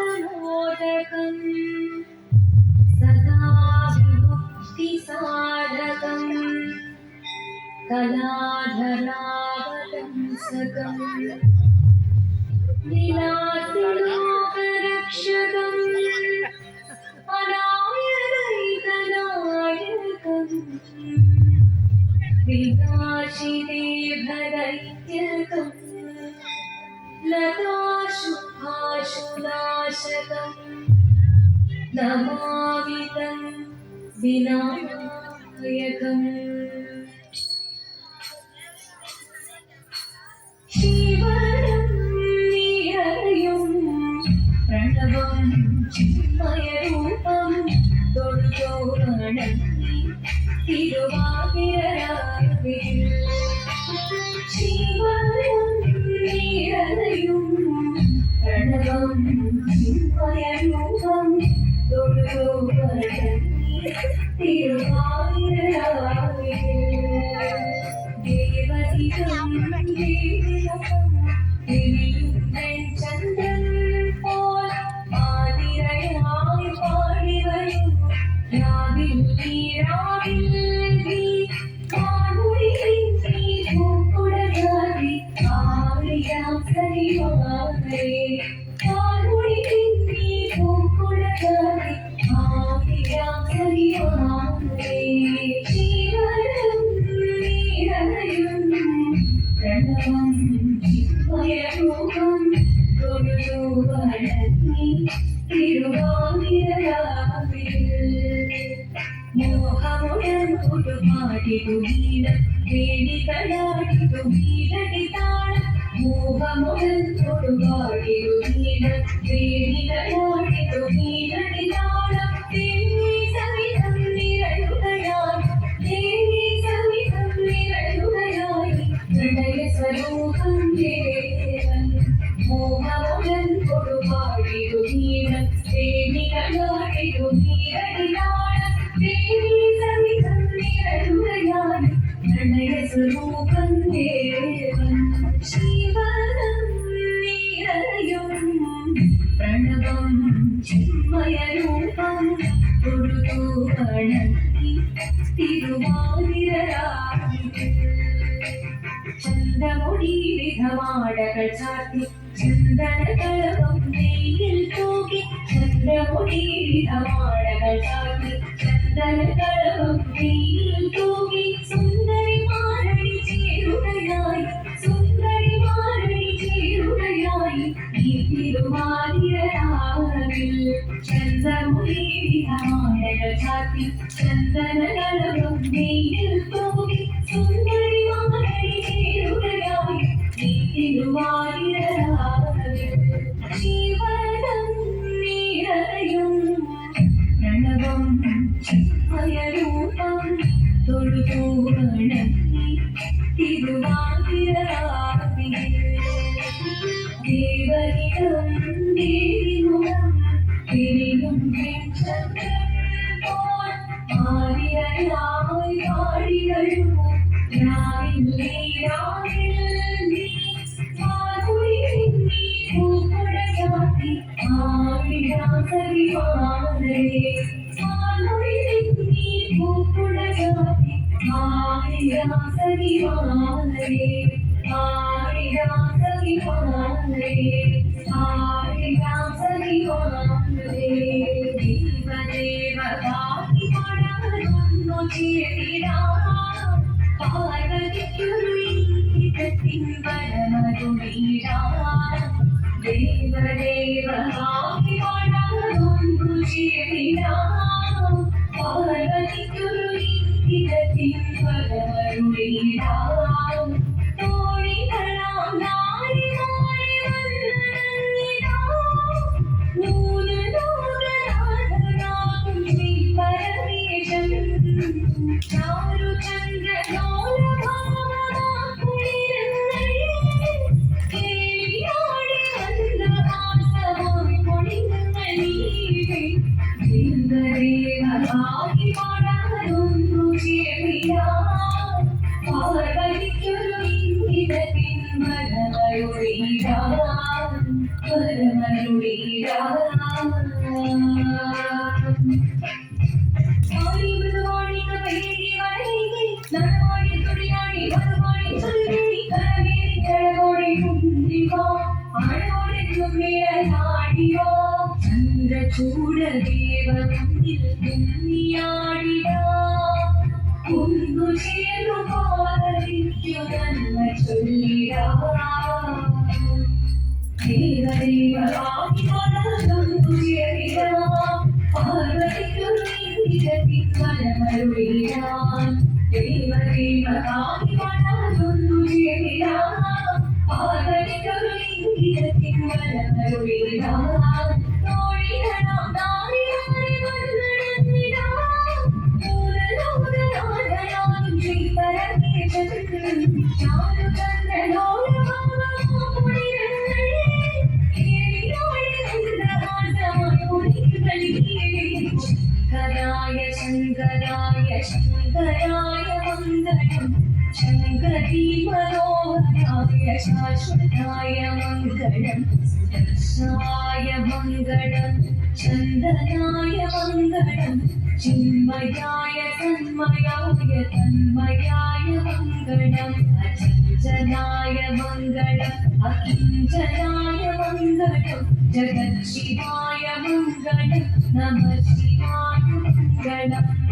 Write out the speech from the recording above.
मुदाकरात्तमोदकम् सदा विमुक्तिसाधकम् कलाधरावतंसकम् विलासिलोकरक्षकम् अनायदैकनायकम् विनाशिदेवदैत्यकम् लताशुभाशुनाशकम् नमामि तं विनायकम् शिवं निरयुं प्रणवं चिन्मयरूपं दुर्योधनं तिरुवादिराविल शिवं निरयुं प्रणवं चिन्मयरूपं दुर्योधनं तिरुवादिराविल देवदिगं ചന്ദ്രൻ പോൽ ആതിരയായി പാടി വരും രാവിൽ നീരാവിൽ നീ കാൺമൊഴിയിൽ നീ പൂക്കുടജാതി ആറിയാം സരിവാനേ കാൺമൊഴിയിൽ നീ പൂക്കുടജാതി ആറിയാം സരിവാനേ ശിവനും നീരയും പ്രണവം ചിന്മയരൂപം തൊഴുതുവണങ്ങി തിരുവാതിരരാവിൽ മോഹമുടൻ കൊടുപാടിടുവീരം വേണികളാടിടുവീരടിതാളം മോഹമുടൻ കൊടുപാടിടുവീരം വേണികളാടിടുവീരടിതാളം ദേവി സവിധം നിരയുകയായി ദേവി സവിധം നിരയുകയായി ഹൃദയ സ്വരൂപം ദേവൻ മോഹമുടൻ കൊടുപാടിടുവീരം വേണികളാടിടുവീരടിതാളം ദേവി സവിധം നിരയുകയായി ഹൃദയ സ്വരൂപം ദേവൻ ശിവനം നിരയും പ്രണവം ചിന്മയരൂപം തൊഴുതുവണങ്ങി തിരുവാതിരരാവിൽ ചന്ദ്രമുടിവിധമാടകൾ ചാർത്തി ചന്ദനകളവും നെയ്യിൽ തൂകി ചന്ദ്രമുടിവിധമാടകൾ ചാർത്തി ചന്ദനകളവും നെയ്യിൽ തൂകി സുന്ദരിമാരണി ചേരുകയായി സുന്ദരിമാരണി ചേരുകയായി ഈ തിരുവാതിരരാവിൽ ചന്ദ്രമുടിവിധമാടകൾ ചാർത്തി ചന്ദനകളവും നെയ്യിൽ തൂകി സുന്ദരിമാരണി ചേരുകയായി ഈ തിരുവാതിരരാവിൽ ശിവനം നിരയും പ്രണവം ചിന്മയരൂപം തൊഴുതുവണങ്ങി തിരുവാതിരരാവിൽ ദേവഹിതം ദേവിമുഖം തിരിയും ചന്ദ്രൻ പോൽ ആതിരയായി പാടി വരുമോ രാവിൽ നീരാവിൽ നീ കാൺമൊഴിയിൽ നീ പൂക്കുടജാതി ആറിയാം സരിവാനേ കാൺമൊഴിയിൽ നീ പൂക്കുടജാതി ആറിയാം സരിവാനേ ആറിയാം സരിവാനേ ആറിയാം സരിവാനേ ദേവദേവതാക്കി പാടാനൊന്നു ചേരിടാ പാർവതിക്കൊരു ഈറ്റത്തിൻ വരമരുളീടാ ദേവദേവതാക്കി പാടാനൊന്നു ചേരിടാ പാർവതിക്കൊരു ഈറ്റത്തിൻ വരമരുളീടാ തോഴികളാം നാരിമാരെ വന്ദനമിടാ നൂല് ലോകനാഥനാകും ശ്രീ പരമേശൻ ചാരുചന്ദ്രലോലഭാവമാക്കുളിരുന്നഴേ കേളിയാടി വന്ന ചൂടദേവനിൽ കുഞ്ഞിയാടിടാ ഒന്നു ചേർന്നു പാലിക്കു നന്മ ചൊല്ലിടാ ദേവദേവനായി വളർന്നു ചേരിടാ പാർവതിക്കു നീതിരത്തിൻ ഫലമരുളിടാൻ ദേവദേവനായി വളർന്നു ചേരിടാ പാർവതിക്കു നീതിരത്തിൻ ഫലമരുളിടാൻ ശങ്കരായ ശങ്കരായ മംഗളം ശങ്കരീ മനോഹരായ ശാശ്വതായ മംഗളം സുദർശനായ മംഗളം ചന്ദനായ മംഗളം ചിന്മയായ തന്മയായ തന്മയായ മംഗളം അചഞ്ചലായ മംഗളം അകിഞ്ചനായ മംഗളം ജഗത് ശിവായ മംഗളം നമഃ ശിവായ മംഗളം